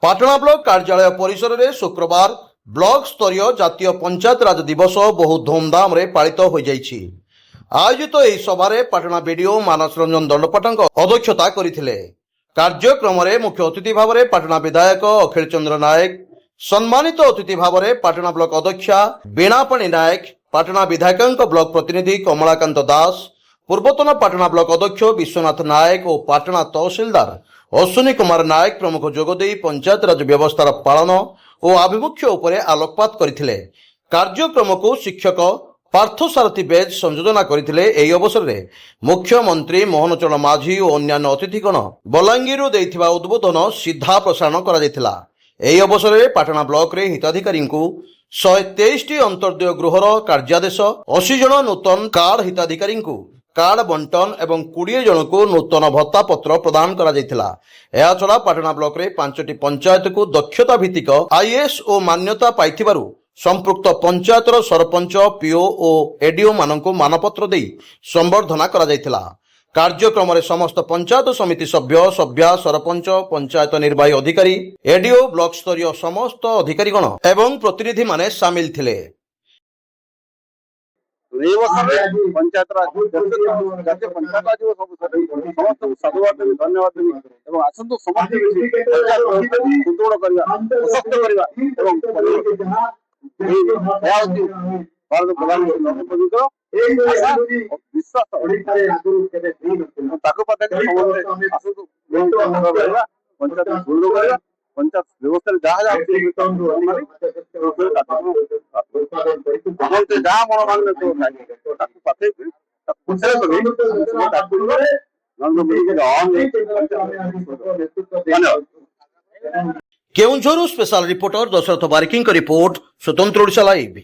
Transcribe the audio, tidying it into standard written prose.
Patna block कार्यालय परिसर में शुक्रवार ब्लॉक स्तरीय जातीय पंचायत राज दिवस बहु धूमधाम रे पालित हो जाइछि। आयोजित यह सभारे पाटणा बीडीओ मानस रंजन दंडपाठ अध्यक्षता करथिले। कार्यक्रम में मुख्य अतिथि भाव में पाटणा विधायक अखिल चंद्र नायक, सम्मानित अतिथि भाव में पाटणा ब्लॉक अध्यक्षा बीणापाणी नायक, पाटणा विधायक ब्लॉक प्रतिनिधि कमलाकांत दास, पूर्वतन पाटणा ब्लॉक अध्यक्ष विश्वनाथ नायक और पाटणा तहसीलदार अश्विनी कुमार नायक प्रमुख जोगदे पंचायत राज व्यवस्थार पालन और आभिमुख्य उपरे आलोकपात करथिले। कार्यक्रम को शिक्षक पार्थसारथी बेज संयोजना करथिले। एही अवसर में मुख्यमंत्री मोहन चरण माझी और अन्य अतिथिगण बलांगीर देइथिबा उद्बोधन सीधा प्रसारण करा जायतिला। एही अवसर में पाटणा ब्लॉक रे हिताधिकारी को 123 अंतर्दय गृहर कार्यादेश, 80 जन नूतन कार्ड हिताधिकारी को कार्ड बंटन एवं 20 जन को नूतन भत्ता पत्र प्रदान करा जायतिला। एहा छड़ा पाटणा ब्लॉक रे 5टी पंचायत को दक्षता भित्तिक आईएसओ मान्यता पाइथिबारु संपृक्त पंचायतर सरपंच, पीओ और एडीओ माननको मानपत्र दे संबर्धना करा जायतिला। कार्यक्रम में समस्त पंचायत समिति सभ्य, सभ्या, सरपंच, पंचायत निर्वाही अधिकारी, एडीओ, ब्लॉक स्तरीय समस्त अधिकारीगण एवं प्रतिनिधि माने शामिल थिले। पंचायत जातीय पंचायत राज समस्त साधुवाद धन्यवाद देवी आसतु समस्त सुदृढ़ करवा सशक्त करवा भारत प्रधानमंत्री नरेंद्र मोदी विश्वास पंचायत सुदृढ़ करवा पंचायत व्यवस्था जहाँ जहाँ मनोभाव Keonjhar special reporter Dasharath Bariki report, स्वतंत्र ओडिशा लाइव।